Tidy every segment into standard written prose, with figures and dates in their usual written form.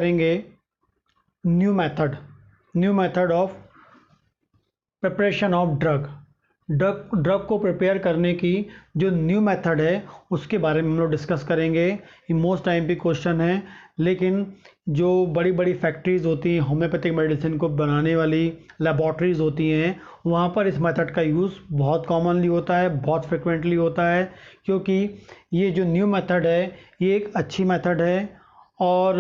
करेंगे new method of preparation of drug को prepare करने की जो न्यू मेथड है उसके बारे में हम लोग डिस्कस करेंगे। ये मोस्ट टाइम पे क्वेश्चन है, लेकिन जो बड़ी बड़ी फैक्ट्रीज़ होती हैं होम्योपैथिक मेडिसिन को बनाने वाली लेबॉर्ट्रीज़ होती हैं, वहाँ पर इस मेथड का यूज़ बहुत कॉमनली होता है, बहुत फ्रिक्वेंटली होता है, क्योंकि ये जो न्यू मेथड है ये एक अच्छी मेथड है और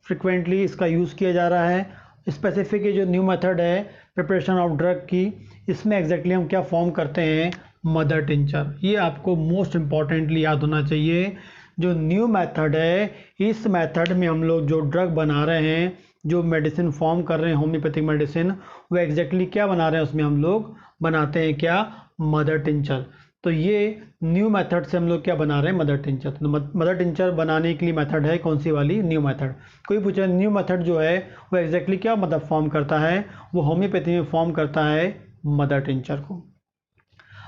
फ्रिक्वेंटली इसका यूज़ किया जा रहा है। स्पेसिफिक ये जो न्यू मेथड है प्रिपरेशन ऑफ ड्रग की, इसमें एग्जैक्टली हम क्या फॉर्म करते हैं, मदर टिंचर। ये आपको मोस्ट इम्पॉर्टेंटली याद होना चाहिए। जो न्यू मेथड है, इस मेथड में हम लोग जो ड्रग बना रहे हैं, जो मेडिसिन फॉर्म कर रहे हैं होम्योपैथिक मेडिसिन, वो एग्जैक्टली क्या बना रहे हैं, उसमें हम लोग बनाते हैं क्या, मदर टिंचर। तो ये न्यू मेथड से हम लोग क्या बना रहे हैं, मदर टिंचर। तो मदर टिंचर बनाने के लिए मेथड है कौन सी वाली, न्यू मेथड। कोई पूछे न्यू मेथड जो है वो एग्जैक्टली क्या मतलब फॉर्म करता है, वो होम्योपैथी में फॉर्म करता है मदर टिंचर को।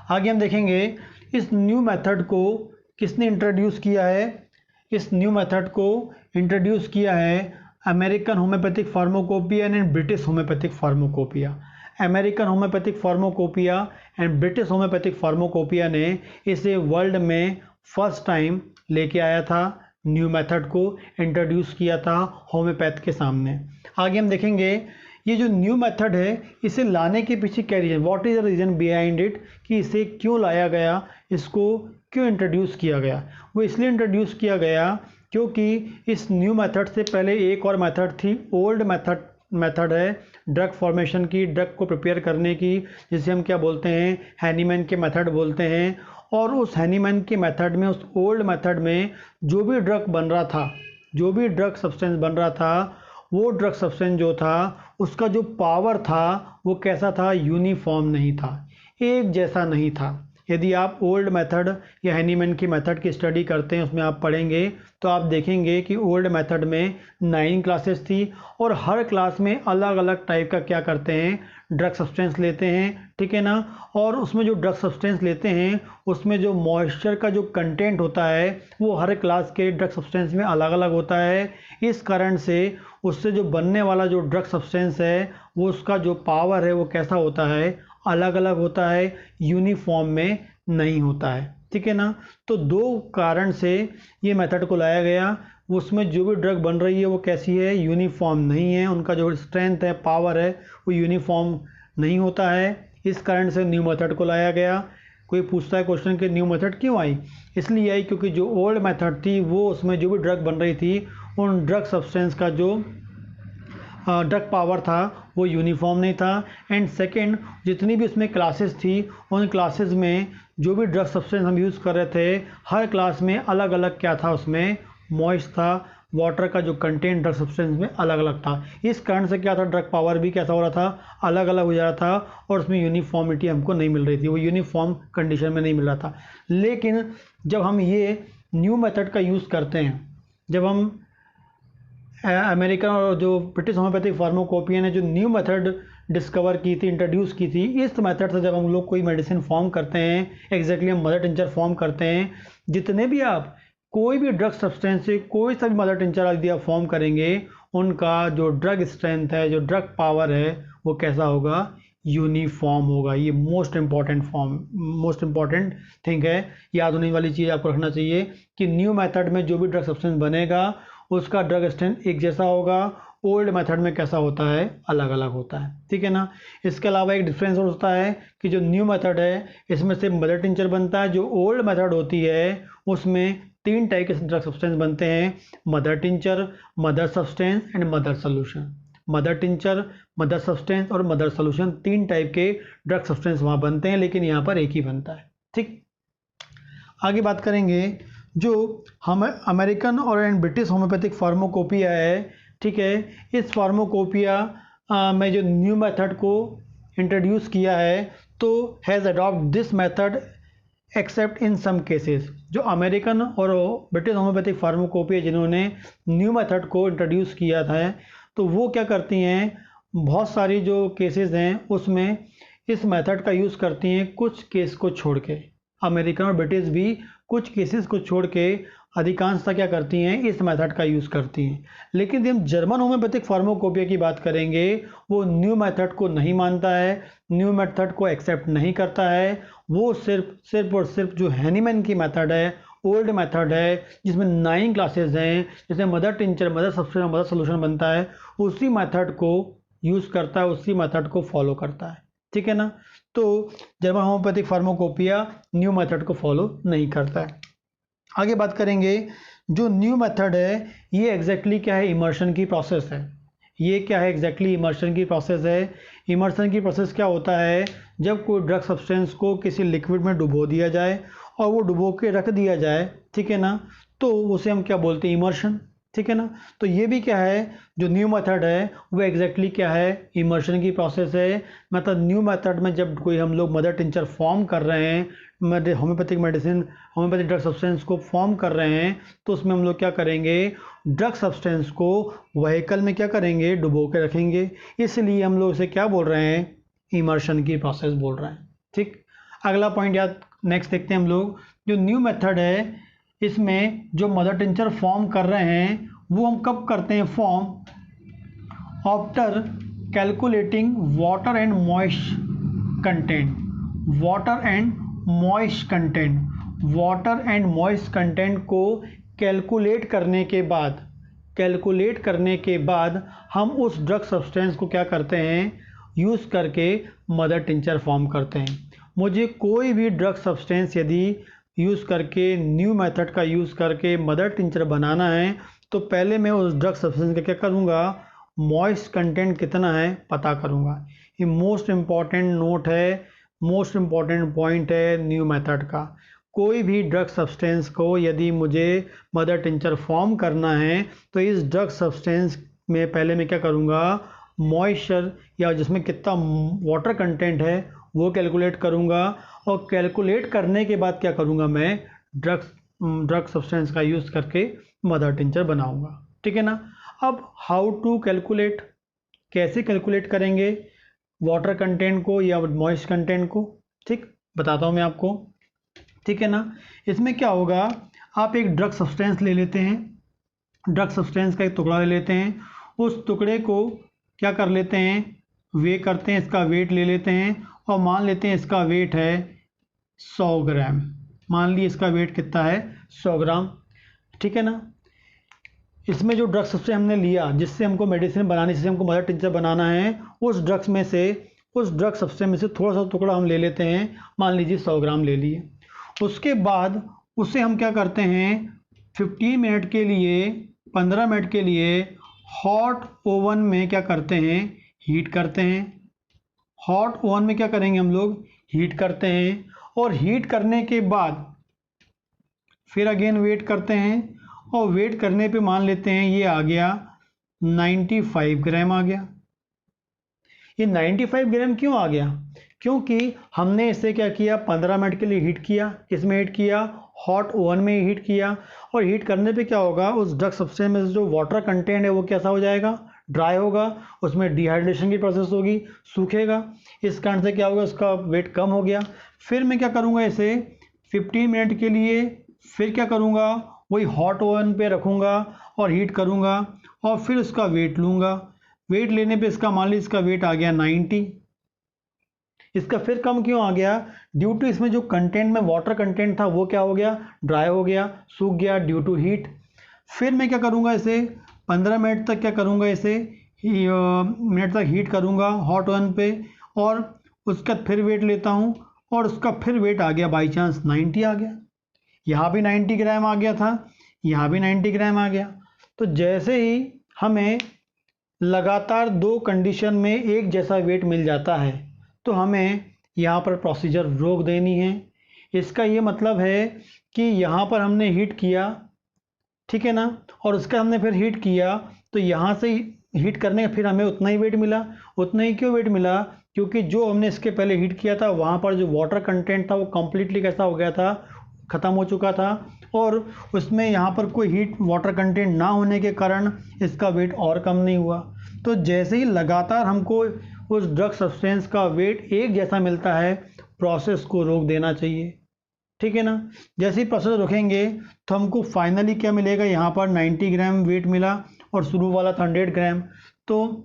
आगे हम देखेंगे इस न्यू मेथड को किसने इंट्रोड्यूस किया है। इस न्यू मेथड को इंट्रोड्यूस किया है American homeopathic pharmacopoeia and British homeopathic pharmacopoeia. American homeopathic pharmacopoeia and British homeopathic pharmacopoeia ने इसे वर्ल्ड में फर्स्ट टाइम लेके आया था, न्यू मेथड को इंट्रोड्यूस किया था होम्योपैथ के सामने। आगे हम देखेंगे ये जो न्यू मेथड है इसे लाने के पीछे क्या reason, what is the reason behind it, कि इसे क्यों लाया गया, इसको क्यों इंट्रोड्यूस किया गया। वो इसलिए इंट्रोड्यूस किया गया क्योंकि इस न्यू मेथड से पहले एक और मेथड थी, ओल्ड मेथड है ड्रग फॉर्मेशन की, ड्रग को प्रिपेयर करने की, जिसे हम क्या बोलते हैं, हैनीमैन के मेथड बोलते हैं। और उस हैनीमैन के मेथड में, उस ओल्ड मेथड में जो भी ड्रग बन रहा था, जो भी ड्रग सब्सटेंस बन रहा था, वो ड्रग सब्सटेंस जो था उसका जो पावर था वो कैसा था, यूनिफॉर्म नहीं था, एक जैसा नहीं था। यदि आप ओल्ड मेथड या हैनीमैन की मेथड की स्टडी करते हैं, उसमें आप पढ़ेंगे तो आप देखेंगे कि ओल्ड मेथड में 9 क्लासेस थी और हर क्लास में अलग अलग टाइप का क्या करते हैं, ड्रग सब्सटेंस लेते हैं, ठीक है ना। और उसमें जो ड्रग सब्सटेंस लेते हैं उसमें जो मॉइस्चर का जो कंटेंट होता है वो हर क्लास के ड्रग सब्सटेंस में अलग अलग होता है। इस कारण से उससे जो बनने वाला जो ड्रग सब्सटेंस है वो उसका जो पावर है वो कैसा होता है, अलग अलग होता है, यूनिफॉर्म में नहीं होता है, ठीक है ना। तो दो कारण से ये मेथड को लाया गया। उसमें जो भी ड्रग बन रही है वो कैसी है, यूनिफॉर्म नहीं है, उनका जो स्ट्रेंथ है, पावर है, वो यूनिफॉर्म नहीं होता है। इस कारण से न्यू मेथड को लाया गया। कोई पूछता है क्वेश्चन कि न्यू मेथड क्यों आई, इसलिए आई क्योंकि जो ओल्ड मेथड थी वो उसमें जो भी ड्रग बन रही थी उन ड्रग सब्सटेंस का जो ड्रग पावर था वो यूनिफॉर्म नहीं था। एंड सेकेंड, जितनी भी उसमें क्लासेस थी उन क्लासेस में जो भी ड्रग सब्सटेंस हम यूज़ कर रहे थे, हर क्लास में अलग अलग क्या था, उसमें मॉइस्ट था, वाटर का जो कंटेंट ड्रग सब्सटेंस में अलग अलग था। इस कारण से क्या था, ड्रग पावर भी कैसा हो रहा था, अलग अलग हो जा रहा था और उसमें यूनिफॉर्मिटी हमको नहीं मिल रही थी, वो यूनिफॉर्म कंडीशन में नहीं मिल रहा था। लेकिन जब हम ये न्यू मेथड का यूज़ करते हैं, जब हम अमेरिकन और जो ब्रिटिश होम्योपैथिक फार्माकोपिया ने जो न्यू मेथड डिस्कवर की थी, इंट्रोड्यूस की थी, इस मेथड से जब हम लोग कोई मेडिसिन फॉर्म करते हैं, एग्जैक्टली हम मदर टिंचर फॉर्म करते हैं, जितने भी आप कोई भी ड्रग सब्सटेंस से कोई सा भी मदर टिंचर यदि आप फॉर्म करेंगे, उनका जो ड्रग स्ट्रेंथ है, जो ड्रग पावर है, वो कैसा होगा, यूनिफॉर्म होगा। ये मोस्ट इंपॉर्टेंट थिंग है, याद होने वाली चीज़ आपको रखना चाहिए कि न्यू मेथड में जो भी ड्रग सब्सटेंस बनेगा उसका ड्रग स्ट्रेंथ एक जैसा होगा, ओल्ड मेथड में कैसा होता है, अलग अलग होता है, ठीक है ना। इसके अलावा एक डिफरेंस और होता है कि जो न्यू मेथड है इसमें से मदर टिंचर बनता है, जो ओल्ड मेथड होती है उसमें 3 टाइप के ड्रग सब्सटेंस बनते हैं, mother tincture, mother substance and mother solution. Mother tincture, mother substance और मदर सोल्यूशन 3 टाइप के ड्रग सब्सटेंस वहाँ बनते हैं, लेकिन यहाँ पर एक ही बनता है, ठीक। आगे बात करेंगे जो हम अमेरिकन और एंड ब्रिटिश होम्योपैथिक फार्माकोपिया है, ठीक है। इस फार्माकोपिया में जो न्यू मेथड को इंट्रोड्यूस किया है तो has adopt this method except in some cases. जो अमेरिकन और ब्रिटिश होम्योपैथिक फार्माकोपिया जिन्होंने न्यू मेथड को इंट्रोड्यूस किया था, तो वो क्या करती हैं, बहुत सारी जो केसेस हैं उसमें इस मेथड का यूज़ करती हैं, कुछ केस को छोड़ के। अमेरिकन और ब्रिटिश भी कुछ केसेस को छोड़ के अधिकांशतः क्या करती हैं, इस मेथड का यूज़ करती हैं। लेकिन हम जर्मन होम्योपैथिक फार्माकोपिया की बात करेंगे, वो न्यू मेथड को नहीं मानता है, न्यू मेथड को एक्सेप्ट नहीं करता है। वो सिर्फ और सिर्फ जो हैनीमैन की मेथड है, ओल्ड मेथड है, जिसमें 9 क्लासेज हैं, जैसे mother tincture, mother substance, mother solution बनता है, उसी मेथड को यूज़ करता है, उसी मेथड को फॉलो करता है। ठीक है ना। तो German homeopathic pharmacopoeia new method को फॉलो नहीं करता है। आगे बात करेंगे, जो न्यू मेथड है ये एग्जैक्टली क्या है, इमर्शन की प्रोसेस है। ये क्या है, एग्जैक्टली इमर्शन की प्रोसेस है। इमर्शन की प्रोसेस क्या होता है, जब कोई ड्रग सब्सटेंस को किसी लिक्विड में डुबो दिया जाए और वो डुबो के रख दिया जाए, ठीक है ना, तो उसे हम क्या बोलते हैं, इमर्शन। ठीक है ना। तो ये भी क्या है, जो न्यू मेथड है वो एग्जैक्टली क्या है, इमर्शन की प्रोसेस है। मतलब न्यू मेथड में जब कोई हम लोग मदर टिंचर फॉर्म कर रहे हैं, homeopathic medicine, homeopathic drug substance को फॉर्म कर रहे हैं, तो उसमें हम लोग क्या करेंगे, ड्रग सब्सटेंस को व्हीकल में क्या करेंगे, डुबो के रखेंगे। इसलिए हम लोग इसे क्या बोल रहे हैं, इमर्शन की प्रोसेस बोल रहे हैं। ठीक। अगला पॉइंट याद, नेक्स्ट देखते हैं हम लोग, जो न्यू मेथड है इसमें जो मदर टिंचर फॉर्म कर रहे हैं वो हम कब करते हैं, form after calculating water and moist content. Water and moist content, water and moist content को कैलकुलेट करने के बाद हम उस ड्रग सब्सटेंस को क्या करते हैं, यूज़ करके मदर टिंचर फॉर्म करते हैं। मुझे कोई भी ड्रग सब्सटेंस यदि यूज़ करके, न्यू मेथड का यूज़ करके मदर टिंचर बनाना है, तो पहले मैं उस ड्रग सब्सटेंस का क्या करूँगा, मॉइस्ट कंटेंट कितना है पता करूँगा। ये मोस्ट इम्पॉर्टेंट नोट है, मोस्ट इम्पॉर्टेंट पॉइंट है न्यू मेथड का। कोई भी ड्रग सब्सटेंस को यदि मुझे मदर टिंचर फॉर्म करना है, तो इस ड्रग सब्सटेंस में पहले मैं क्या करूँगा, मॉइस्चर या जिसमें कितना वाटर कंटेंट है वो कैलकुलेट करूँगा, और कैलकुलेट करने के बाद क्या करूँगा, मैं ड्रग सब्सटेंस का यूज़ करके मदर टिंचर बनाऊँगा। ठीक है ना। अब हाउ टू कैलकुलेट, कैसे कैलकुलेट करेंगे वाटर कंटेंट को या मॉइस्ट कंटेंट को, ठीक बताता हूँ मैं आपको। ठीक है ना। इसमें क्या होगा, आप एक ड्रग सब्सटेंस ले लेते हैं, ड्रग सब्सटेंस का एक टुकड़ा ले लेते हैं, उस टुकड़े को क्या कर लेते हैं, वे करते हैं, इसका वेट ले लेते हैं, और मान लेते हैं इसका वेट है 100 ग्राम। मान ली इसका वेट कितना है, 100 ग्राम। ठीक है ना। इसमें जो ड्रग सब्सटेंस हमने लिया, जिससे हमको मेडिसिन बनानी, जिससे हमको मदर टिंचर बनाना है, उस ड्रग्स में से, उस ड्रग सब्सटेंस में से थोड़ा सा टुकड़ा हम ले लेते हैं, मान लीजिए 100 ग्राम ले लिए। उसके बाद उसे हम क्या करते हैं, 15 मिनट के लिए, 15 मिनट के लिए हॉट ओवन में क्या करते हैं, हीट करते हैं। हॉट ओवन में क्या करेंगे हम लोग, हीट करते हैं, और हीट करने के बाद फिर अगेन वेट करते हैं, और वेट करने पे मान लेते हैं ये आ गया 95 ग्राम आ गया। ये 95 ग्राम क्यों आ गया, क्योंकि हमने इसे क्या किया, 15 मिनट के लिए हीट किया, इसमें हीट किया, हॉट ओवन में हीट किया, और हीट करने पे क्या होगा, उस ड्रग सब्सटेंस में जो वाटर कंटेंट है वो कैसा हो जाएगा, ड्राई होगा, उसमें डिहाइड्रेशन की प्रोसेस होगी, सूखेगा, इस कारण से क्या होगा, उसका वेट कम हो गया। फिर मैं क्या करूँगा, इसे 15 मिनट के लिए फिर क्या करूँगा, वही हॉट ओवन पे रखूँगा और हीट करूँगा, और फिर उसका वेट लूँगा। वेट लेने पे इसका मान लीजिए इसका वेट आ गया 90। इसका फिर कम क्यों आ गया, ड्यू टू इसमें जो कंटेंट में वाटर कंटेंट था वो क्या हो गया, ड्राई हो गया, सूख गया ड्यू टू हीट। फिर मैं क्या करूँगा, इसे 15 मिनट तक क्या करूँगा, इसे मिनट तक हीट करूँगा हॉट ओवन पे, और उसका फिर वेट लेता हूँ, और उसका फिर वेट आ गया बाई चांस 90 आ गया। यहाँ भी 90 ग्राम आ गया था, यहाँ भी 90 ग्राम आ गया। तो जैसे ही हमें लगातार 2 कंडीशन में एक जैसा वेट मिल जाता है, तो हमें यहाँ पर प्रोसीजर रोक देनी है। इसका ये मतलब है कि यहाँ पर हमने हीट किया, ठीक है ना, और उसका हमने फिर हीट किया, तो यहाँ से हीट करने फिर हमें उतना ही वेट मिला। उतना ही क्यों वेट मिला, क्योंकि जो हमने इसके पहले हीट किया था वहाँ पर जो वाटर कंटेंट था वो कम्प्लीटली कैसा हो गया था, ख़त्म हो चुका था, और उसमें यहाँ पर कोई हीट वाटर कंटेंट ना होने के कारण इसका वेट और कम नहीं हुआ। तो जैसे ही लगातार हमको उस ड्रग सब्सटेंस का वेट एक जैसा मिलता है, प्रोसेस को रोक देना चाहिए। ठीक है ना। जैसे ही प्रोसेस रोकेंगे तो हमको फाइनली क्या मिलेगा, यहाँ पर 90 ग्राम वेट मिला और शुरू वाला था 100 ग्राम, तो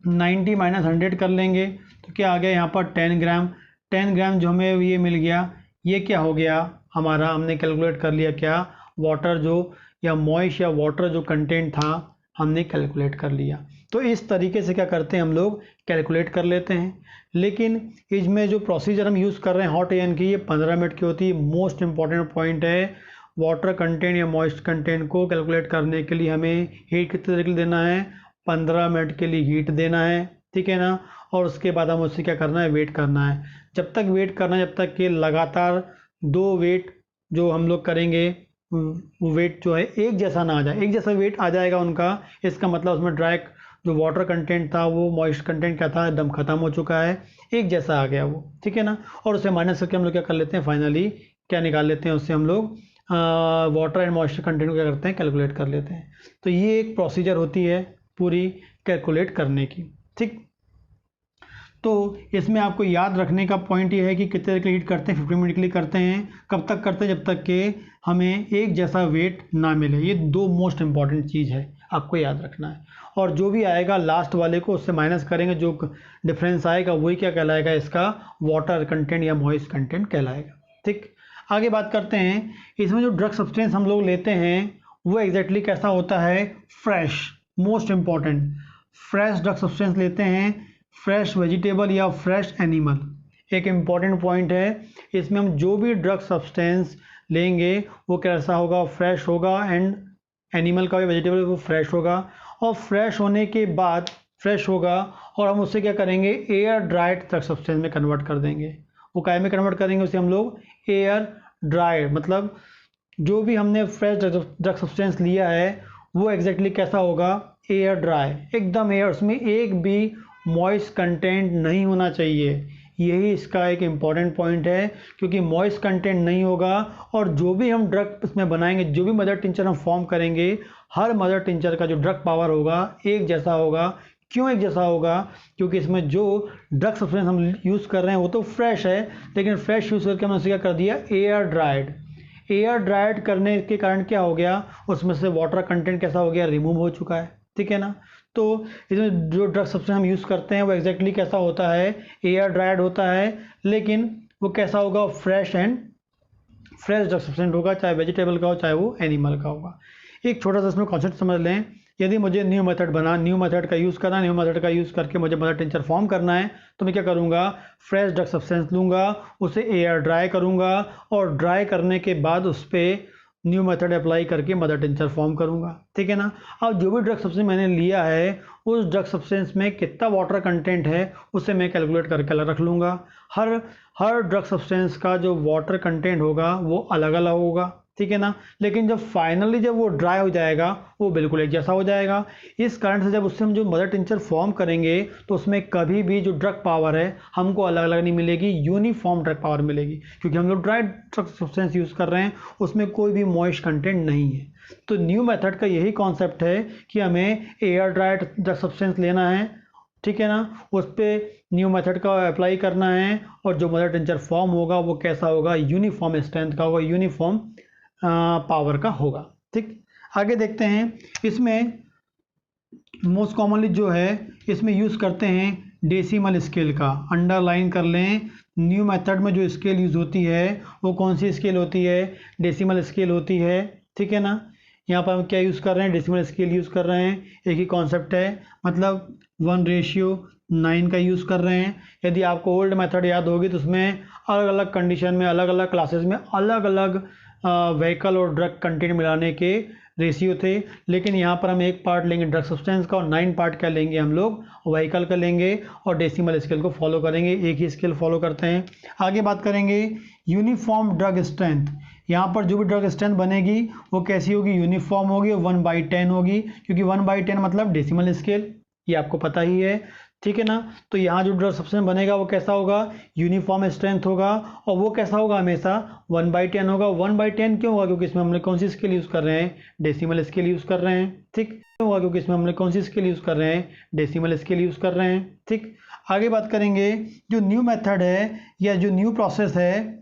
90 माइनस 100 कर लेंगे तो क्या आ गया यहाँ पर 10 ग्राम। 10 ग्राम जो हमें ये मिल गया, ये क्या हो गया हमारा, हमने कैलकुलेट कर लिया क्या, वाटर जो या मॉइस्ट या वाटर जो कंटेंट था हमने कैलकुलेट कर लिया। तो इस तरीके से क्या करते हैं हम लोग कैलकुलेट कर लेते हैं। लेकिन इसमें जो प्रोसीजर हम यूज़ कर रहे हैं हॉट एन की, ये 15 मिनट की होती है। मोस्ट इंपॉर्टेंट पॉइंट है, वाटर कंटेंट या मॉइस्ट कंटेंट को कैलकुलेट करने के लिए हमें हीट कितने तरीके देना है, 15 मिनट के लिए हीट देना है, ठीक है ना। और उसके बाद हम उससे क्या करना है, वेट करना है। जब तक वेट करना है, जब तक कि लगातार 2 वेट जो हम लोग करेंगे वेट जो है एक जैसा ना आ जाए। एक जैसा वेट आ जाएगा उनका, इसका मतलब उसमें ड्राई जो वाटर कंटेंट था वो मॉइस्ट कंटेंट क्या था एकदम ख़त्म हो चुका है, एक जैसा आ गया वो, ठीक है ना। और उसे माइनस करके हम लोग क्या कर लेते हैं, फाइनली क्या निकाल लेते हैं उससे हम लोग वाटर एंड मॉइस्चर कंटेंट को क्या करते हैं, कैलकुलेट कर लेते हैं। तो ये एक प्रोसीजर होती है पूरी कैलकुलेट करने की, ठीक। तो इसमें आपको याद रखने का पॉइंट ये है कि कितने देर के लिए हीट करते हैं, 50 मिनट के लिए करते हैं। कब तक करते हैं, जब तक कि हमें एक जैसा वेट ना मिले। ये 2 मोस्ट इंपॉर्टेंट चीज़ है, आपको याद रखना है। और जो भी आएगा लास्ट वाले को उससे माइनस करेंगे, जो डिफरेंस आएगा वही क्या कहलाएगा, इसका वाटर कंटेंट या मॉइस्ट कंटेंट कहलाएगा, ठीक। आगे बात करते हैं, इसमें जो ड्रग सब्सटेंस हम लोग लेते हैं वो एग्जैक्टली कैसा होता है, fresh. Most important, fresh drug substance लेते हैं, फ्रेश वेजिटेबल या फ्रेश एनिमल। एक इम्पॉर्टेंट पॉइंट है, इसमें हम जो भी ड्रग सब्सटेंस लेंगे वो कैसा होगा, फ्रेश होगा। एंड एनिमल का भी वेजिटेबल वो फ्रेश होगा। और फ्रेश होने के बाद फ्रेश होगा और हम उससे क्या करेंगे, एयर ड्राइड ड्रग सब्सटेंस में कन्वर्ट कर देंगे। वो काय में कन्वर्ट करेंगे, उसे हम लोग एयर ड्राइड, मतलब जो भी हमने फ्रेश ड्रग सब्सटेंस लिया है वो एग्जैक्टली कैसा होगा, एयर ड्राई, एकदम एयर, उसमें एक भी मॉइस्ट कंटेंट नहीं होना चाहिए। यही इसका एक इम्पॉर्टेंट पॉइंट है, क्योंकि मॉइस्ट कंटेंट नहीं होगा और जो भी हम ड्रग इसमें बनाएंगे, जो भी मदर टिंचर हम फॉर्म करेंगे, हर मदर टिंचर का जो ड्रग पावर होगा एक जैसा होगा। क्यों एक जैसा होगा, क्योंकि इसमें जो ड्रग सब्सटेंस हम यूज़ कर रहे हैं वो तो फ्रेश है, लेकिन फ्रेश यूज़ करके हमने उसे क्या कर दिया, एयर ड्राइड। एयर ड्राइड करने के कारण क्या हो गया, उसमें से वाटर कंटेंट कैसा हो गया, रिमूव हो चुका है, ठीक है ना। तो इसमें जो ड्रग सब्सटेंस हम यूज़ करते हैं वो एग्जैक्टली कैसा होता है, एयर ड्राइड होता है, लेकिन वो कैसा होगा, fresh and fresh drug substance होगा, चाहे वेजिटेबल का हो चाहे वो एनिमल का होगा। एक छोटा सा इसमें कॉन्सेप्ट समझ लें, यदि मुझे न्यू मेथड का यूज़ करना, न्यू मेथड का यूज़ करके मुझे मदर टिंचर फॉर्म करना है, तो मैं क्या करूँगा, फ्रेश ड्रग सब्सटेंस लूँगा, उसे एयर ड्राई करूँगा और ड्राई करने के बाद उस पर न्यू मेथड अप्लाई करके मदर टिंचर फॉर्म करूँगा, ठीक है ना। अब जो भी ड्रग सब्सटेंस मैंने लिया है उस ड्रग सब्सटेंस में कितना वाटर कंटेंट है उसे मैं कैलकुलेट करके अलग रख लूँगा। हर ड्रग सब्सटेंस का जो वाटर कंटेंट होगा वो अलग अलग होगा, ठीक है ना। लेकिन जब फाइनली जब वो ड्राई हो जाएगा वो बिल्कुल एक जैसा हो जाएगा। इस कारण से जब उससे हम जो मदर टिंचर फॉर्म करेंगे तो उसमें कभी भी जो ड्रग पावर है हमको अलग अलग नहीं मिलेगी, यूनिफॉर्म ड्रग पावर मिलेगी, क्योंकि हम लोग ड्राई ड्रग सब्सटेंस यूज़ कर रहे हैं, उसमें कोई भी मॉइस्ट कंटेंट नहीं है। तो न्यू मेथड का यही कॉन्सेप्ट है कि हमें एयर ड्राइड ड्रग सब्सटेंस लेना है, ठीक है ना, उस पर न्यू मेथड का अप्लाई करना है और जो मदर टिंचर फॉर्म होगा वो कैसा होगा, यूनिफॉर्म स्ट्रेंथ का होगा, यूनिफॉर्म पावर का होगा, ठीक। आगे देखते हैं, इसमें मोस्ट कॉमनली जो है इसमें यूज़ करते हैं डेसिमल स्केल का। अंडरलाइन कर लें, न्यू मेथड में जो स्केल यूज़ होती है वो कौन सी स्केल होती है, डेसिमल स्केल होती है, ठीक है ना। यहाँ पर हम क्या यूज़ कर रहे हैं, डेसिमल स्केल यूज़ कर रहे हैं। एक ही कॉन्सेप्ट है, मतलब 1:9 का यूज़ कर रहे हैं। यदि आपको ओल्ड मेथड याद होगी तो उसमें अलग अलग कंडीशन में, अलग अलग क्लासेस में अलग अलग व्हीकल और ड्रग कंटेंट मिलाने के रेशियो थे, लेकिन यहाँ पर हम एक पार्ट लेंगे ड्रग सब्सटेंस का और 9 पार्ट क्या लेंगे हम लोग, व्हीकल का लेंगे और डेसिमल स्केल को फॉलो करेंगे, एक ही स्केल फॉलो करते हैं। आगे बात करेंगे यूनिफॉर्म ड्रग स्ट्रेंथ। यहाँ पर जो भी ड्रग स्ट्रेंथ बनेगी वो कैसी होगी, यूनिफॉर्म होगी और 1/10 होगी, क्योंकि 1/10 मतलब डेसिमल स्केल, ये आपको पता ही है, ठीक है ना। तो यहाँ जो ड्रग सब्सटेंस बनेगा वो कैसा होगा, यूनिफॉर्म स्ट्रेंथ होगा और वो कैसा होगा, हमेशा 1/10 होगा। 1/10 क्यों होगा, क्योंकि इसमें हमने कौन सी स्केल यूज़ कर रहे हैं, डेसिमल स्केल यूज़ कर रहे हैं, ठीक। क्यों होगा, क्योंकि इसमें हमने कौन सी स्केल यूज़ कर रहे हैं, डेसिमल स्केल यूज़ कर रहे हैं, ठीक। आगे बात करेंगे, जो न्यू मेथड है या जो न्यू प्रोसेस है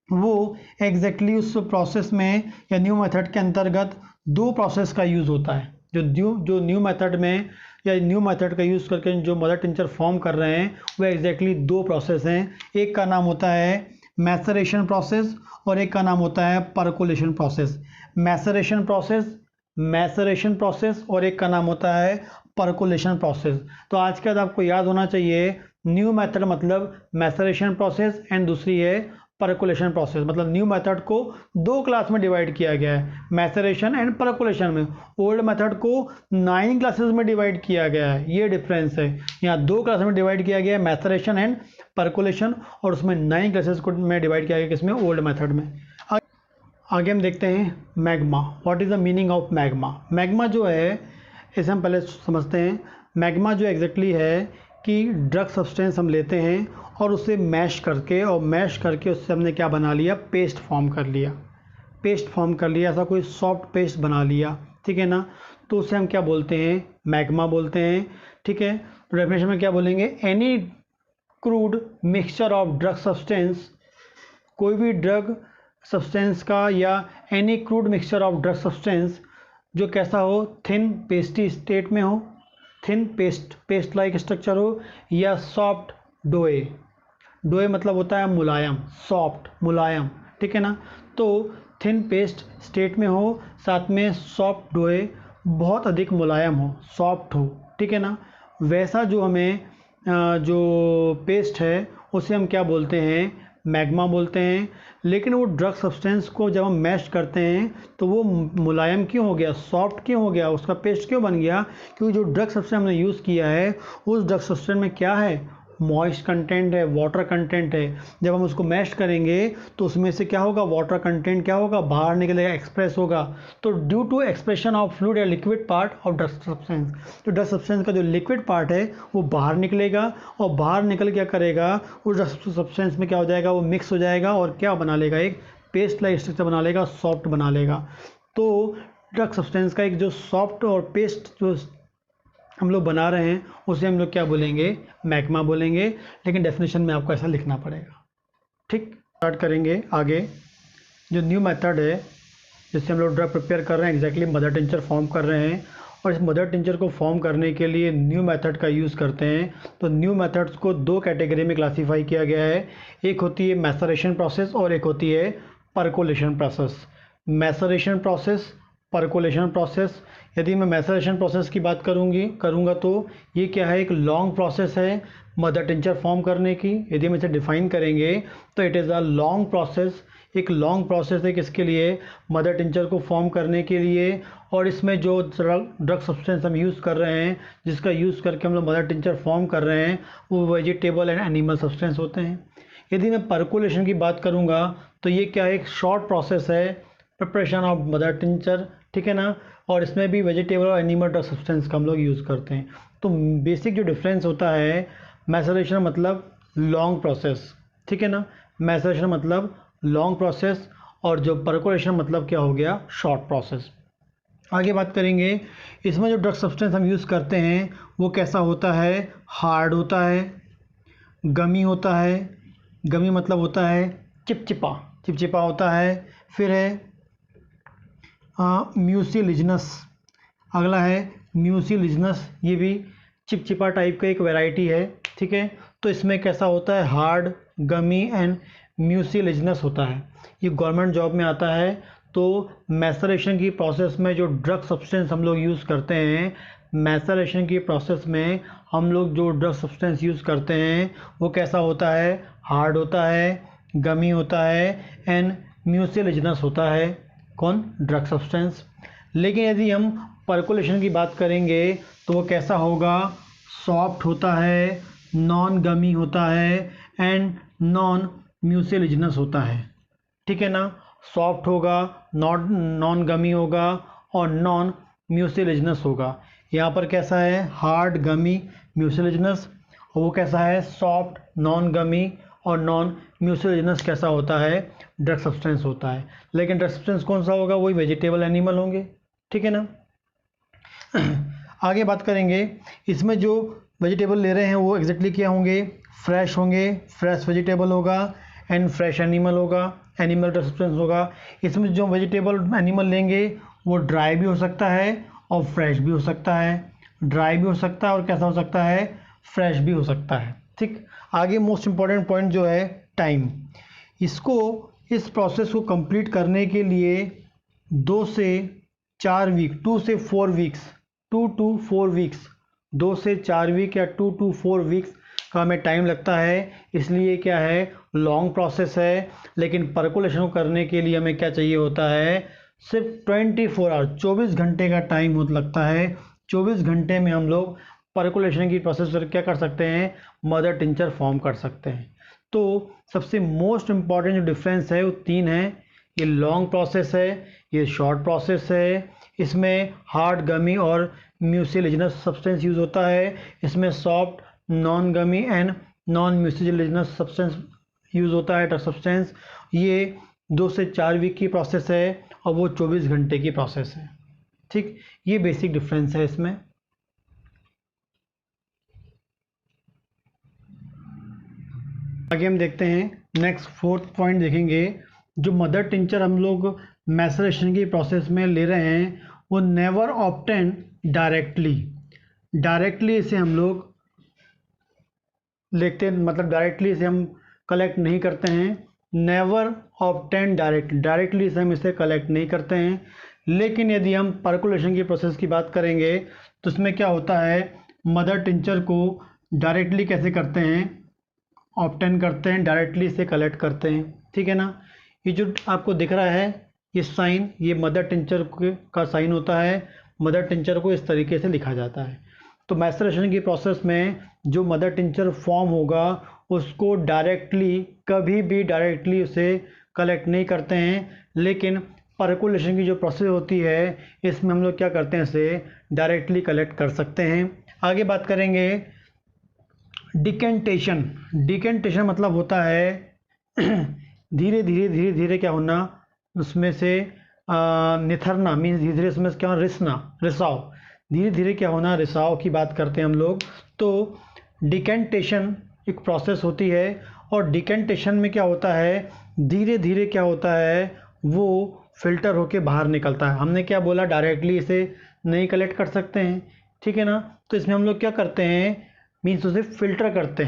वो एग्जैक्टली उस प्रोसेस में या न्यू मेथड के अंतर्गत दो प्रोसेस का यूज़ होता है। जो न्यू मेथड में या न्यू मेथड का यूज़ करके जो मदर टिंचर फॉर्म कर रहे हैं वो एग्जैक्टली दो प्रोसेस हैं। एक का नाम होता है मैसरेशन प्रोसेस और एक का नाम होता है परकोलेशन प्रोसेस। मैसरेशन प्रोसेस और एक का नाम होता है परकोलेशन प्रोसेस। तो आज के बाद आपको याद होना चाहिए न्यू मेथड मतलब मैसरेशन प्रोसेस एंड दूसरी है परकोलेशन प्रोसेस। मतलब न्यू मेथड को दो क्लास में डिवाइड किया गया है, मैसरेशन एंड परकोलेशन में। ओल्ड मेथड को 9 क्लासेस में डिवाइड किया गया है, ये डिफरेंस है। यहाँ दो क्लास में डिवाइड किया गया है, मैसरेशन एंड परकोलेशन, और उसमें 9 क्लासेस को में डिवाइड किया गया किसमें, ओल्ड मेथड में। आगे हम देखते हैं magma. What is the meaning of magma. Magma जो है इसे हम पहले समझते हैं। मैग्मा जो एग्जैक्टली है कि ड्रग सब्सटेंस हम लेते हैं और उसे मैश करके उससे हमने क्या बना लिया, पेस्ट फॉर्म कर लिया, ऐसा कोई सॉफ्ट पेस्ट बना लिया, ठीक है ना। तो उसे हम क्या बोलते हैं, मैग्मा बोलते हैं, ठीक है। तो डेफिनेशन में क्या बोलेंगे, any crude mixture of drug substance, कोई भी ड्रग सब्सटेंस का या any crude mixture of drug substance जो कैसा हो, थिन पेस्टी स्टेट में हो, थिन पेस्ट लाइक स्ट्रक्चर हो, या सॉफ्ट डोए मतलब होता है मुलायम, सॉफ्ट मुलायम, ठीक है ना। तो थिन पेस्ट स्टेट में हो, साथ में सॉफ्ट डोए बहुत अधिक मुलायम हो, सॉफ्ट हो, ठीक है ना। वैसा जो हमें जो पेस्ट है उसे हम क्या बोलते हैं, मैग्मा बोलते हैं। लेकिन वो ड्रग सब्सटेंस को जब हम मैश करते हैं तो वो मुलायम क्यों हो गया, सॉफ्ट क्यों हो गया, उसका पेस्ट क्यों बन गया, क्योंकि जो ड्रग सब्सटेंस हमने यूज़ किया है उस ड्रग सब्सटेंस में क्या है, मॉइस्ट कंटेंट है, वाटर कंटेंट है। जब हम उसको मैश करेंगे तो उसमें से क्या होगा, वाटर कंटेंट क्या होगा, बाहर निकलेगा, एक्सप्रेस होगा। तो due to expression of fluid या liquid part of drug substance, तो ड्रग सब्सटेंस का जो लिक्विड पार्ट है वो बाहर निकलेगा, और बाहर निकल क्या करेगा, उस ड्रग सब्सटेंस में क्या हो जाएगा, वो मिक्स हो जाएगा और क्या बना लेगा, एक पेस्ट लाइक स्ट्रक्चर बना लेगा, सॉफ्ट बना लेगा। तो ड्रग सब्सटेंस का एक जो सॉफ्ट और पेस्ट जो हम लोग बना रहे हैं उसे हम लोग क्या बोलेंगे, मैग्मा बोलेंगे। लेकिन डेफिनेशन में आपको ऐसा लिखना पड़ेगा, ठीक। स्टार्ट करेंगे आगे। जो न्यू मेथड है जिससे हम लोग ड्रग प्रिपेयर कर रहे हैं, एग्जैक्टली मदर टिंचर फॉर्म कर रहे हैं, और इस मदर टिंचर को फॉर्म करने के लिए न्यू मेथड का यूज़ करते हैं। तो न्यू मेथड्स को दो कैटेगरी में क्लासीफाई किया गया है, एक होती है मैसरेशन प्रोसेस और एक होती है percolation process. Maceration process, percolation process. यदि मैं मैसरेशन प्रोसेस की बात करूँगा तो ये क्या है, एक लॉन्ग प्रोसेस है मदर टिंचर फॉर्म करने की। यदि हम इसे डिफाइन करेंगे तो it is a long process, एक लॉन्ग प्रोसेस है किसके लिए, मदर टिंचर को फॉर्म करने के लिए। और इसमें जो ड्रग सब्सटेंस हम यूज़ कर रहे हैं, जिसका यूज़ करके हम लोग मदर टिंचर फॉर्म कर रहे हैं, वो वेजिटेबल एंड एनिमल सब्सटेंस होते हैं। यदि मैं परकोलेशन की बात करूँगा तो ये क्या है, एक शॉर्ट प्रोसेस है, प्रिपरेशन ऑफ मदर टिंचर, ठीक है ना। और इसमें भी वेजिटेबल और एनिमल ड्रग सब्सटेंस का हम लोग यूज़ करते हैं। तो बेसिक जो डिफरेंस होता है, मैसरेशन मतलब लॉन्ग प्रोसेस, ठीक है ना, मैसरेशन मतलब लॉन्ग प्रोसेस, और जो परकोलेशन मतलब क्या हो गया, शॉर्ट प्रोसेस। आगे बात करेंगे, इसमें जो ड्रग सब्सटेंस हम यूज़ करते हैं वो कैसा होता है, हार्ड होता है, गमी होता है, गमी मतलब होता है चिपचिपा होता है। फिर है म्यूसिलिजनस, अगला है म्यूसिलिजनस, ये भी चिपचिपा टाइप का एक वैरायटी है, ठीक है। तो इसमें कैसा होता है, हार्ड, गमी एंड म्यूसिलिजनस होता है। ये गवर्नमेंट जॉब में आता है। तो मैसरेशन की प्रोसेस में जो ड्रग सब्सटेंस हम लोग यूज़ करते हैं, मैसरेशन की प्रोसेस में हम लोग जो ड्रग सब्सटेंस यूज़ करते हैं वो कैसा होता है, हार्ड होता है, गमी होता है एंड म्यूसिलिजनस होता है, कौन, ड्रग सब्सटेंस। लेकिन यदि हम परकोलेशन की बात करेंगे तो वो कैसा होगा, सॉफ्ट होता है, नॉन गमी होता है एंड नॉन म्यूसिलिजनस होता है, ठीक है ना। सॉफ्ट होगा, नॉन गमी होगा और नॉन म्यूसिलिजनस होगा। यहाँ पर कैसा है, हार्ड, गमी, म्यूसिलिजनस, और वो कैसा है, सॉफ्ट, नॉन गमी और नॉन म्यूसिलिजनस कैसा होता है, ड्रग सब्सटेंस होता है। लेकिन ड्रग सब्सटेंस कौन सा होगा, वही वेजिटेबल एनिमल होंगे, ठीक है ना। आगे बात करेंगे, इसमें जो वेजिटेबल ले रहे हैं वो एग्जैक्टली क्या होंगे, फ्रेश होंगे, फ्रेश वेजिटेबल होगा एंड फ्रेश एनिमल होगा, एनिमल ड्रग सब्सटेंस होगा। इसमें जो वेजिटेबल एनिमल लेंगे वो ड्राई भी हो सकता है और फ्रेश भी हो सकता है। ड्राई भी हो सकता है और कैसा हो सकता है, फ्रेश भी हो सकता है। ठीक, आगे मोस्ट इम्पॉर्टेंट पॉइंट जो है टाइम। इस प्रोसेस को कंप्लीट करने के लिए 2 से 4 वीक 2 से 4 वीक्स 2 to 4 वीक्स 2 से 4 वीक या 2 to 4 वीक्स का हमें टाइम लगता है। इसलिए क्या है, लॉन्ग प्रोसेस है। लेकिन परकोलेशन को करने के लिए हमें क्या चाहिए होता है, सिर्फ 24 आवर 24 घंटे का टाइम लगता है। 24 घंटे में हम लोग परकोलेशन की प्रोसेस क्या कर सकते हैं, मदर टिंचर फॉर्म कर सकते हैं। तो सबसे मोस्ट इम्पॉर्टेंट जो डिफरेंस है वो 3 है। ये लॉन्ग प्रोसेस है, ये शॉर्ट प्रोसेस है। इसमें हार्ड गमी और म्यूसिलेजिनस सब्सटेंस यूज़ होता है। इसमें soft non gummy and non mucilaginous substance use होता है, ड्रग सब्सटेंस। ये 2 से 4 वीक की प्रोसेस है और वो 24 घंटे की प्रोसेस है। ठीक, ये बेसिक डिफरेंस है इसमें। आगे हम देखते हैं नेक्स्ट 4th पॉइंट देखेंगे। जो मदर टिंचर हम लोग मैसरेशन की प्रोसेस में ले रहे हैं वो नेवर ऑब्टेन डायरेक्टली इसे हम लोग लेते हैं, मतलब डायरेक्टली इसे हम कलेक्ट नहीं करते हैं। नेवर ऑब्टेन डायरेक्टली इसे हम इसे कलेक्ट नहीं करते हैं। लेकिन यदि हम परकोलेशन की प्रोसेस की बात करेंगे तो इसमें क्या होता है, मदर टिंचर को डायरेक्टली कैसे करते हैं, ऑब्टेन करते हैं, डायरेक्टली से कलेक्ट करते हैं। ठीक है ना। ये जो आपको दिख रहा है ये साइन, ये मदर टिंचर का साइन होता है। मदर टिंचर को इस तरीके से लिखा जाता है। तो मैसरेशन की प्रोसेस में जो मदर टिंचर फॉर्म होगा उसको कभी भी डायरेक्टली उसे कलेक्ट नहीं करते हैं। लेकिन परकोलेशन की जो प्रोसेस होती है इसमें हम लोग क्या करते हैं, इसे डायरेक्टली कलेक्ट कर सकते हैं। आगे बात करेंगे डिकेंटेशन मतलब होता है धीरे धीरे क्या होना, उसमें से निथरना, मीन्स धीरे धीरे उसमें क्या होना, रिसाव, धीरे धीरे क्या होना, रिसाव की बात करते हैं हम लोग। तो डिकेंटेशन एक प्रोसेस होती है और डिकेंटेशन में क्या होता है, धीरे धीरे क्या होता है, वो फिल्टर होके बाहर निकलता है। हमने क्या बोला, डायरेक्टली इसे नहीं कलेक्ट कर सकते हैं। ठीक है ना। तो इसमें हम लोग क्या करते हैं, मीन्स उसे फिल्टर करते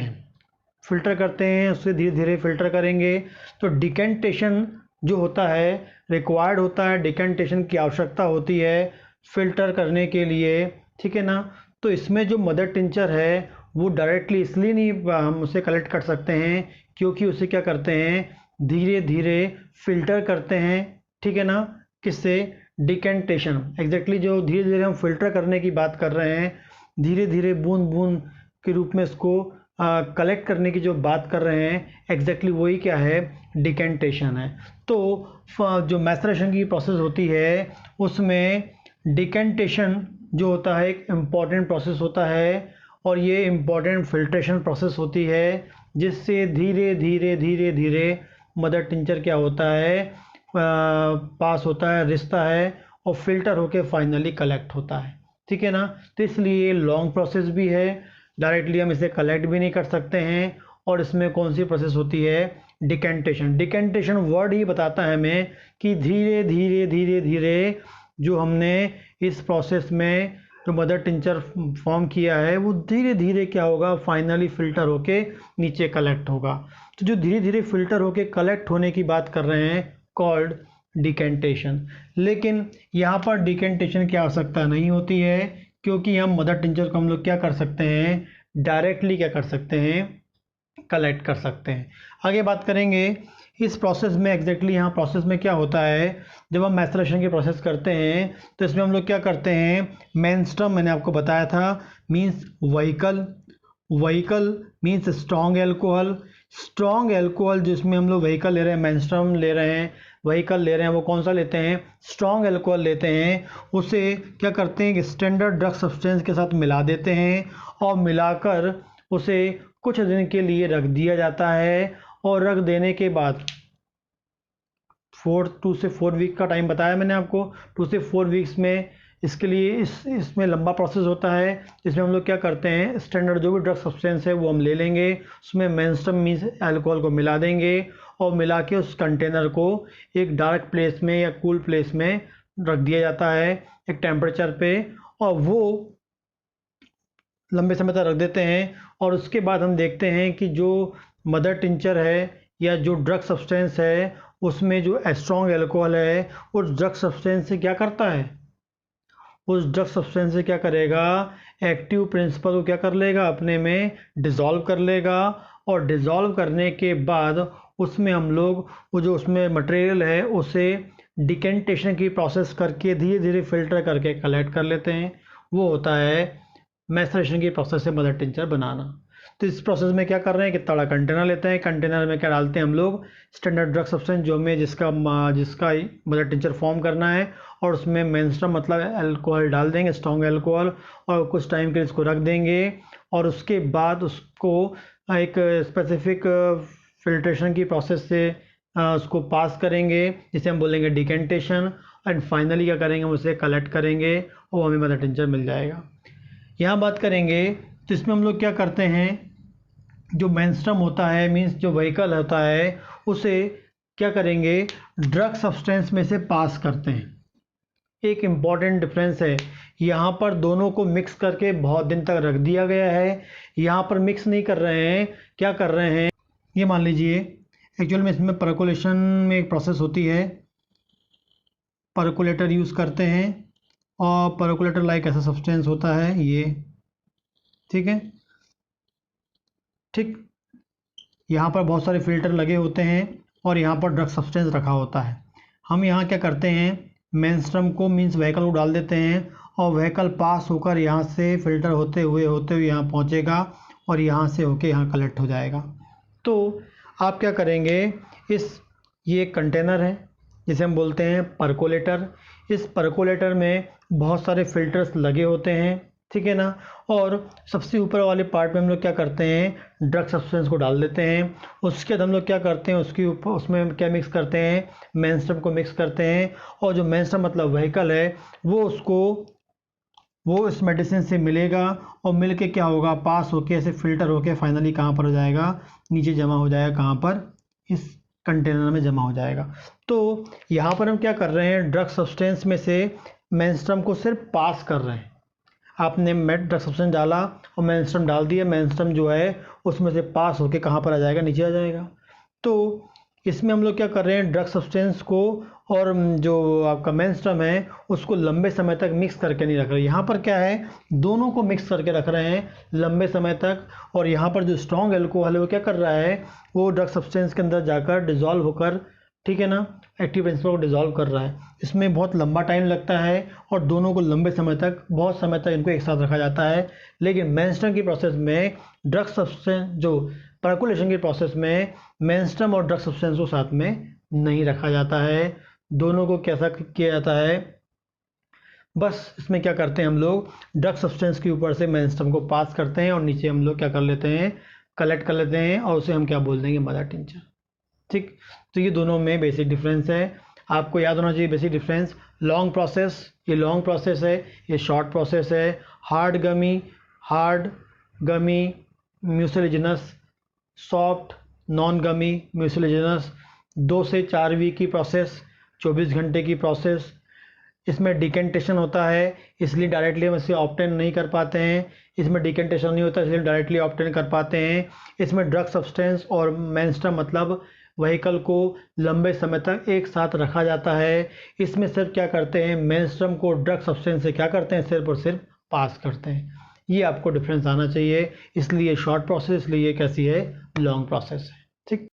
हैं, उससे धीरे धीरे फिल्टर करेंगे। तो डिकेंटेशन जो होता है रिक्वायर्ड होता है, डिकेंटेशन की आवश्यकता होती है फिल्टर करने के लिए। ठीक है ना। तो इसमें जो मदर टिंचर है वो डायरेक्टली इसलिए नहीं हम उसे कलेक्ट कर सकते हैं क्योंकि उसे क्या करते हैं, धीरे धीरे फिल्टर करते हैं। ठीक है ना। किससे, डिकेंटेशन, एग्जैक्टली जो धीरे धीरे हम फिल्टर करने की बात कर रहे हैं, धीरे धीरे बूंद बूंद के रूप में इसको कलेक्ट करने की जो बात कर रहे हैं, एग्जैक्टली वही क्या है, डिकेंटेशन है। तो जो मैसरेशन की प्रोसेस होती है उसमें डिकेंटेशन जो होता है एक इम्पॉर्टेंट प्रोसेस होता है और ये इम्पॉर्टेंट फिल्ट्रेशन प्रोसेस होती है जिससे धीरे धीरे मदर टिंचर क्या होता है, पास होता है, रिश्ता है और फिल्टर होके फाइनली कलेक्ट होता है। ठीक है ना। तो इसलिए लॉन्ग प्रोसेस भी है, डायरेक्टली हम इसे कलेक्ट भी नहीं कर सकते हैं। और इसमें कौन सी प्रोसेस होती है, डिकेंटेशन वर्ड ही बताता है हमें कि धीरे धीरे जो हमने इस प्रोसेस में जो मदर टिंचर फॉर्म किया है वो धीरे धीरे क्या होगा, फाइनली फिल्टर होके नीचे कलेक्ट होगा। तो जो धीरे धीरे फिल्टर होके कलेक्ट होने की बात कर रहे हैं कॉल्ड डिकेंटेशन। लेकिन यहाँ पर डिकेंटेशन की आवश्यकता नहीं होती है क्योंकि हम मदर टिंचर को हम लोग क्या कर सकते हैं, डायरेक्टली क्या कर सकते हैं, कलेक्ट कर सकते हैं। आगे बात करेंगे इस प्रोसेस में, एग्जैक्टली यहाँ प्रोसेस में क्या होता है, जब हम मैसरेशन की प्रोसेस करते हैं तो इसमें हम लोग क्या करते हैं, मेंस्ट्रम मैंने आपको बताया था means vehicle means strong alcohol जिसमें हम लोग व्हीकल ले रहे हैं, मेंस्ट्रम ले रहे हैं, व्हीकल ले रहे हैं, वो कौन सा लेते हैं, स्ट्रॉन्ग एल्कोहल लेते हैं। उसे क्या करते हैं कि स्टैंडर्ड ड्रग सब्सटेंस के साथ मिला देते हैं और मिलाकर उसे कुछ दिन के लिए रख दिया जाता है और रख देने के बाद 2 से 4 वीक का टाइम बताया मैंने आपको, 2 से 4 वीक्स में इसके लिए इसमें लंबा प्रोसेस होता है। इसमें हम लोग क्या करते हैं, स्टैंडर्ड जो भी ड्रग सब्सटेंस है वो हम ले लेंगे, उसमें मेंस्ट्रुम मींस अल्कोहल को मिला देंगे और मिला के उस कंटेनर को एक डार्क प्लेस में या कूल प्लेस में रख दिया जाता है एक टेम्परेचर पे, और वो लंबे समय तक रख देते हैं। और उसके बाद हम देखते हैं कि जो मदर टिंचर है या जो ड्रग सब्सटेंस है उसमें जो स्ट्रॉन्ग अल्कोहल है उस ड्रग सब्सटेंस से क्या करता है, उस ड्रग सब्सटेंस से क्या करेगा, एक्टिव प्रिंसिपल को क्या कर लेगा, अपने में डिज़ोल्व कर लेगा। और डिज़ोल्व करने के बाद उसमें हम लोग वो जो उसमें मटेरियल है उसे डिकेंटेशन की प्रोसेस करके धीरे धीरे फिल्टर करके कलेक्ट कर लेते हैं। वो होता है मैसरेशन की प्रोसेस से मदर टिंचर बनाना। तो इस प्रोसेस में क्या कर रहे हैं, कितना बड़ा कंटेनर लेते हैं, कंटेनर में क्या डालते हैं हम लोग, स्टैंडर्ड ड्रग सब्सटेंस जो में जिसका मदर टिंचर फॉर्म करना है, और उसमें मेंस्ट्रुम मतलब अल्कोहल डाल देंगे, स्ट्रॉन्ग अल्कोहल, और कुछ टाइम के लिए इसको रख देंगे। और उसके बाद उसको एक स्पेसिफिक फिल्ट्रेशन की प्रोसेस से उसको पास करेंगे जिसे हम बोलेंगे डिकेंटेशन। एंड फाइनली क्या करेंगे, हम उसे कलेक्ट करेंगे और हमें मदर टिंचर मिल जाएगा। यहाँ बात करेंगे तो इसमें हम लोग क्या करते हैं, जो मेंस्ट्रुम होता है मींस जो व्हीकल होता है उसे क्या करेंगे, ड्रग सब्सटेंस में से पास करते हैं। एक इम्पॉर्टेंट डिफरेंस है, यहाँ पर दोनों को मिक्स करके बहुत दिन तक रख दिया गया है, यहाँ पर मिक्स नहीं कर रहे हैं। क्या कर रहे हैं, ये मान लीजिए एक्चुअल में इसमें परकोलेशन में एक प्रोसेस होती है, परकोलेटर यूज़ करते हैं, और परकोलेटर लाइक ऐसा सब्सटेंस होता है ये, ठीक है। ठीक, यहाँ पर बहुत सारे फिल्टर लगे होते हैं और यहाँ पर ड्रग सब्सटेंस रखा होता है। हम यहाँ क्या करते हैं, मेंस्ट्रुम को मींस व्हीकल को डाल देते हैं और व्हीकल पास होकर यहाँ से फिल्टर होते हुए यहाँ पहुँचेगा और यहाँ से होके यहाँ कलेक्ट हो जाएगा। तो आप क्या करेंगे, ये एक कंटेनर है जिसे हम बोलते हैं परकोलेटर। इस परकोलेटर में बहुत सारे फिल्टर्स लगे होते हैं, ठीक है ना। और सबसे ऊपर वाले पार्ट में हम लोग क्या करते हैं, ड्रग सब्सटेंस को डाल देते हैं। उसके बाद हम लोग क्या करते हैं, उसके ऊपर उसमें क्या मिक्स करते हैं, मेंस्ट्रुम को मिक्स करते हैं। और जो मेंस्ट्रुम मतलब व्हीकल है वो इस मेडिसिन से मिलेगा और मिल के क्या होगा, पास होके ऐसे फिल्टर होके फाइनली कहाँ पर हो जाएगा, नीचे जमा हो जाएगा, कहाँ पर, इस कंटेनर में जमा हो जाएगा। तो यहाँ पर हम क्या कर रहे हैं, ड्रग सब्सटेंस में से मेंस्ट्रुम को सिर्फ पास कर रहे हैं। आपने ड्रग सब्सटेंस डाला और मेंस्ट्रुम डाल दिया, मेंस्ट्रुम जो है उसमें से पास होके कहाँ पर आ जाएगा, नीचे आ जाएगा। तो इसमें हम लोग क्या कर रहे हैं, ड्रग सब्सटेंस को और जो आपका मेंस्ट्रुम है उसको लंबे समय तक मिक्स करके नहीं रख रहे। यहाँ पर क्या है, दोनों को मिक्स करके रख रहे हैं लंबे समय तक। और यहाँ पर जो स्ट्रॉन्ग अल्कोहल है वो क्या कर रहा है, वो ड्रग सब्सटेंस के अंदर जाकर डिज़ोल्व होकर, ठीक है ना, एक्टिव प्रिंसिपल को डिज़ोल्व कर रहा है। इसमें बहुत लंबा टाइम लगता है और दोनों को लंबे समय तक, बहुत समय तक इनको एक साथ रखा जाता है। लेकिन मेंस्ट्रुम की प्रोसेस में ड्रग सब्सटेंस, जो परकोलेशन की प्रोसेस में मेंस्ट्रुम और ड्रग सब्सटेंस को साथ में नहीं रखा जाता है। दोनों को कैसा किया जाता है, बस इसमें क्या करते हैं, हम लोग ड्रग सब्सटेंस के ऊपर से मेंस्ट्रुम को पास करते हैं और नीचे हम लोग क्या कर लेते हैं, कलेक्ट कर लेते हैं और उसे हम क्या बोल देंगे, मदर टिंचर। ठीक, तो ये दोनों में बेसिक डिफरेंस है, आपको याद होना चाहिए बेसिक डिफरेंस। लॉन्ग प्रोसेस, ये लॉन्ग प्रोसेस है, ये शॉर्ट प्रोसेस है। हार्ड गमी म्यूसिलेजिनस, सॉफ्ट नॉन गमी म्यूसिलेजिनस, 2 से 4 वीक की प्रोसेस, 24 घंटे की प्रोसेस। इसमें डिकेंटेशन होता है, इसलिए डायरेक्टली हम इसे ऑब्टेन नहीं कर पाते हैं। इसमें डिकेंटेशन नहीं होता इसलिए डायरेक्टली ऑब्टेन कर पाते हैं। इसमें ड्रग सब्सटेंस और मेंस्ट्रुम मतलब व्हीकल को लंबे समय तक एक साथ रखा जाता है। इसमें सिर्फ क्या करते हैं, मेंस्ट्रुम को ड्रग सब्सटेंस से क्या करते हैं, सिर्फ और सिर्फ पास करते हैं। ये आपको डिफरेंस आना चाहिए, इसलिए शॉर्ट प्रोसेस, इसलिए कैसी है, लॉन्ग प्रोसेस है। ठीक।